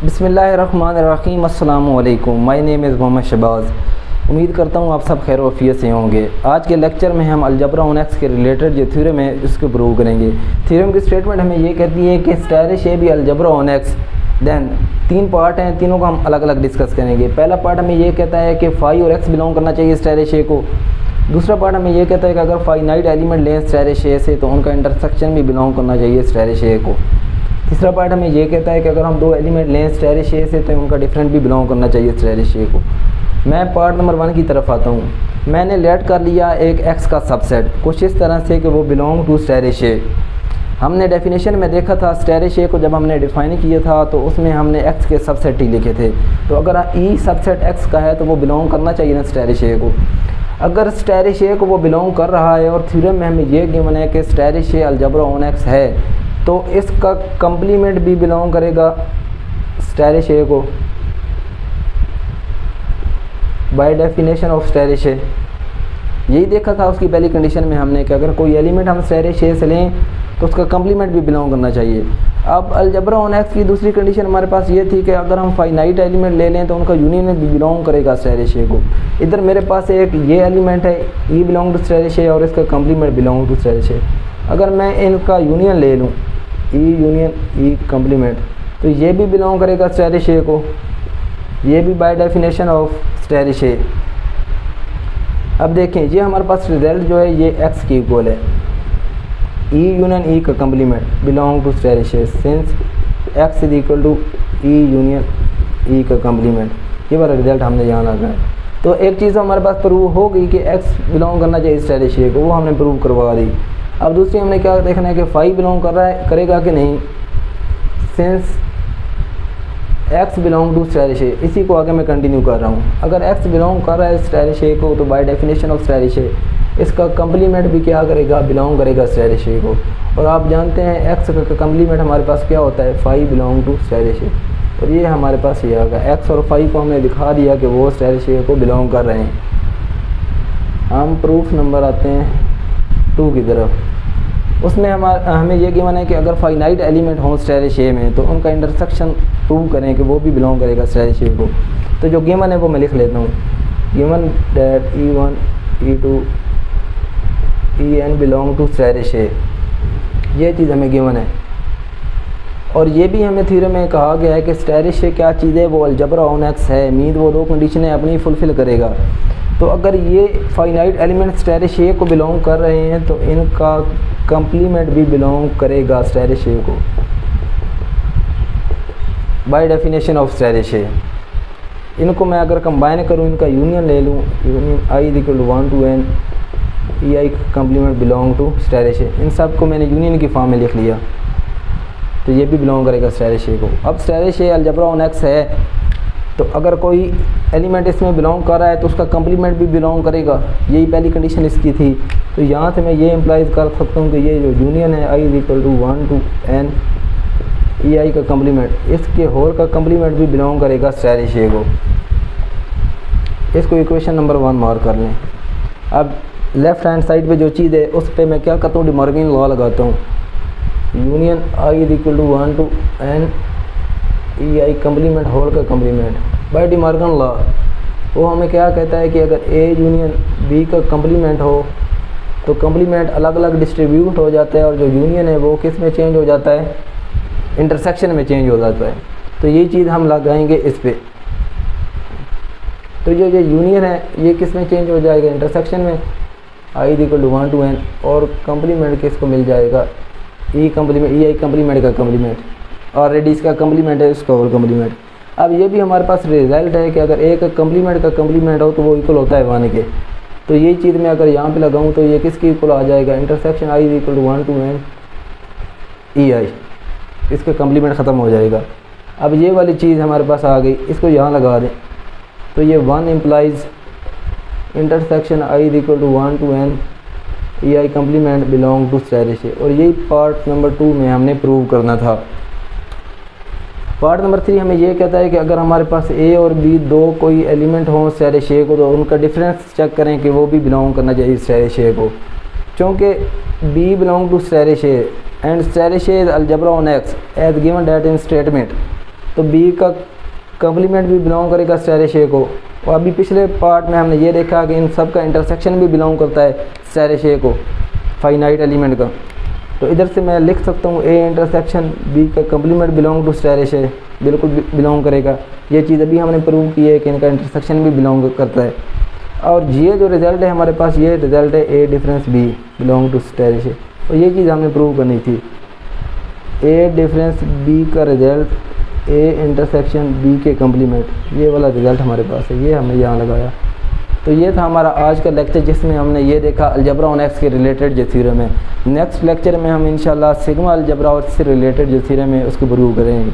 बिस्मिल्लाहिर्रहमानिर्रहीम अस्सलामु अलैकुम। My name is Mohammad Shahbaz. उम्मीद करता हूँ आप सब खैर वफ़ियत से होंगे। आज के लेक्चर में हम अलजबरा ऑन एक्स के रिलेटेड जो थ्योरम है उसको प्रूव करेंगे। थ्योरम की स्टेटमेंट हमें ये कहती है कि स्टायरिश ए भी अलजबरा ऑन एक्स। देन तीन पार्ट हैं, तीनों को हम अलग अलग डिस्कस करेंगे। पहला पार्ट हमें ये कहता है कि फाई और एक्स बिलोंग करना चाहिए स्टायरिश ए को। दूसरा पार्ट हमें ये कहता है कि अगर फाइनाइट एलिमेंट लें स्टायरिश ए से तो उनका इंटरसेक्शन भी बिलोंग करना चाहिए स्टायरिश ए को। तीसरा पार्ट हमें ये कहता है कि अगर हम दो एलिमेंट लें स्टायरिश ए से तो उनका डिफरेंट भी बिलोंग करना चाहिए स्टायरिश ए को। मैं पार्ट नंबर 1 की तरफ आता हूँ। मैंने लेट कर लिया एक एक्स का सबसेट कुछ इस तरह से कि वो बिलोंग टू स्टायरिश ए। हमने डेफिनेशन में देखा था स्टायरिश ए को जब हमने डिफाइन किया था तो उसमें हमने एक्स के सबसेट ही लिखे थे। तो अगर ई सबसेट एक्स का है तो वो बिलोंग करना चाहिए ना स्टायरिश ए को। अगर स्टायरिश ए को वो बिलोंग कर रहा है और थ्योरम में हमें ये गिवन है कि स्टायरिश ए अलजबरा ऑन एक्स है तो इसका कंप्लीमेंट भी बिलोंग करेगा स्टायरिश ए को बाय डेफिनेशन ऑफ स्टायरिश ए। यही देखा था उसकी पहली कंडीशन में हमने कि अगर कोई एलिमेंट हम स्टायरिश ए से लें तो उसका कंप्लीमेंट भी बिलोंग करना चाहिए। अब अलजबरा ऑन एक्स की दूसरी कंडीशन हमारे पास ये थी कि अगर हम फाइनाइट एलिमेंट ले लें तो उनका यूनियन में भी बिलोंग करेगा स्टायरिश ए को। इधर मेरे पास एक ये एलिमेंट है ई बिलोंग टू स्टायरिश ए और इसका कंप्लीमेंट बिलोंग टू स्टायरिश ए। अगर मैं इनका यूनियन ले लूँ ई यूनियन ई कंप्लीमेंट तो ये भी बिलोंग करेगा स्टायरिश ए को, ये भी बाय डेफिनेशन ऑफ स्टायरिश ए। अब देखें ये हमारे पास रिजल्ट जो है ये एक्स की इक्वल है। ई यूनियन ई का complement belong to asterisk A since x is equal to E union E का कंप्लीमेंट। ये वाला रिजल्ट हमने यहाँ लगाया। तो एक चीज़ हमारे पास प्रूव हो गई कि एक्स बिलोंग करना चाहिए स्टायरिश ए को, वो हमने प्रूव करवा दी। अब दूसरी हमने क्या देखना है कि फाई बिलोंग कर रहा है करेगा कि नहीं since x belong to asterisk ए। इसी को आगे मैं कंटिन्यू कर रहा हूँ। अगर एक्स बिलोंग कर रहा है स्टायरिश ए को तो बाय डेफिनेशन ऑफ स्टायरिश ए इसका कंप्लीमेंट भी क्या करेगा बिलोंग करेगा स्टायरिश ए को। और आप जानते हैं एक्स का कंप्लीमेंट हमारे पास क्या होता है phi belong to asterisk A. और ये हमारे पास ये आ गया एक्स और फाई को हमने दिखा दिया कि वो स्टायरिश ए को बिलोंग कर रहे हैं। हम प्रूफ नंबर आते हैं 2 की तरफ। उसमें हमें ये गिवन है कि अगर फाइनाइट एलिमेंट हों स्टायरिश ए में तो उनका इंटरसेक्शन प्रूव करें कि वो भी बिलोंग करेगा स्टायरिश ए को। तो जो गिवन है वो मैं लिख लेता हूँ। Given that E1 E2 En belong to asterisk A. ये चीज़ हमें गिवन है। और ये भी हमें थ्योरम में कहा गया है कि स्टायरिश ए क्या चीज़ है वो अलजबरा ऑन एक्स है। मीन वो दो कंडीशनें अपनी फुलफ़िल करेगा। तो अगर ये फाइनाइट एलिमेंट स्टायरिश ए को बिलोंग कर रहे हैं तो इनका कंप्लीमेंट भी बिलोंग करेगा स्टायरिश ए को by definition of asterisk A. इनको मैं अगर कंबाइन करूँ इनका यूनियन ले लूँ union I equal to 1 to n E I complement belong to asterisk A. इन सब को मैंने यूनियन की फॉर्म में लिख लिया तो ये भी बिलोंग करेगा स्टायरिश ए को। अब स्टायरिश ए अलजबरा ऑन एक्स है तो अगर कोई एलिमेंट इसमें बिलोंग कर रहा है तो उसका कंप्लीमेंट भी बिलोंग करेगा। यही पहली कंडीशन इसकी थी। तो यहाँ से मैं ये इम्प्लाइज कर सकता हूँ कि ये जो यूनियन है आई equal to 1 to n E आई का कंप्लीमेंट इसके होल का कंप्लीमेंट भी बिलोंग करेगा स्टायरिश ए को। इसको इक्वेशन नंबर 1 मार्क कर लें। अब लेफ़्ट हैंड साइड पे जो चीज़ है उस पर मैं क्या करता हूँ डिमॉर्गन लॉ लगाता हूँ। Union I equal to 1 to n E I complement whole का कंप्लीमेंट बाय डिमॉर्गन लॉ। वो हमें क्या कहता है कि अगर ए यूनियन बी का कंप्लीमेंट हो तो कंप्लीमेंट अलग अलग डिस्ट्रीब्यूट हो जाता है और जो यूनियन है वो किस में चेंज हो जाता है इंटरसेक्शन में चेंज हो जाता है। तो ये चीज़ हम लगाएंगे इस पर। तो जो यूनियन है ये किस में चेंज हो जाएगा इंटरसेक्शन में आई इक्वल टू 1 to n और कंप्लीमेंट किसको मिल जाएगा ई कंप्लीमेंट ई आई कंप्लीमेंट का कंप्लीमेंट और रेडिस का कंप्लीमेंट है उसका और कंप्लीमेंट। अब ये भी हमारे पास रिजल्ट है कि अगर एक कंप्लीमेंट का कंप्लीमेंट हो तो वो इक्वल होता है 1 के। तो ये चीज़ मैं अगर यहाँ पे लगाऊँ तो ये किसके इक्वल आ जाएगा intersection I equal to 1 to n E I. इसका कंप्लीमेंट ख़त्म हो जाएगा। अब ये वाली चीज़ हमारे पास आ गई, इसको यहाँ लगा दें तो ये 1 implies intersection I equal to 1 to n E I complement belong to asterisk A. और यही पार्ट नंबर 2 में हमने प्रूव करना था। पार्ट नंबर 3 हमें ये कहता है कि अगर हमारे पास ए और बी दो कोई एलिमेंट हों स्टायरिश ए को तो उनका डिफरेंस चेक करें कि वो भी बिलोंग करना चाहिए स्टायरिश ए को। चूँकि B belong to asterisk A and asterisk is algebra on x as given that in statement. तो बी का कम्प्लीमेंट भी बिलोंग करेगा स्टेरिश ए को। और अभी पिछले पार्ट में हमने ये देखा कि इन सब का इंटरसेक्शन भी बिलोंग करता है स्टेरिश ए को, फाइनाइट एलिमेंट का। तो इधर से मैं लिख सकता हूँ ए इंटरसेक्शन बी का कम्प्लीमेंट बिलोंग टू स्टेरिश ए, बिल्कुल बिलोंग करेगा। ये चीज़ अभी हमने प्रूव की है कि इनका इंटरसेक्शन भी बिलोंग करता है। और ये जो रिज़ल्ट है हमारे पास, ये रिज़ल्ट है ए डिफरेंस बी बिलोंग टू स्टेरिश ए। और ये चीज़ हमने प्रूव करनी थी, ए डिफरेंस बी का रिज़ल्ट ए इंटरसेक्शन बी के कम्प्लीमेंट, ये वाला रिज़ल्ट हमारे पास है, ये हमने यहाँ लगाया। तो ये था हमारा आज का लेक्चर जिसमें हमने ये देखा अलजबरा ऑन एक्स के रिलेटेड जो थ्योरम है। नेक्स्ट लेक्चर में हम इंशाल्लाह सिग्मा अलजबरा और इससे रिलेटेड जो थ्योरम है उसको प्रूव करेंगे।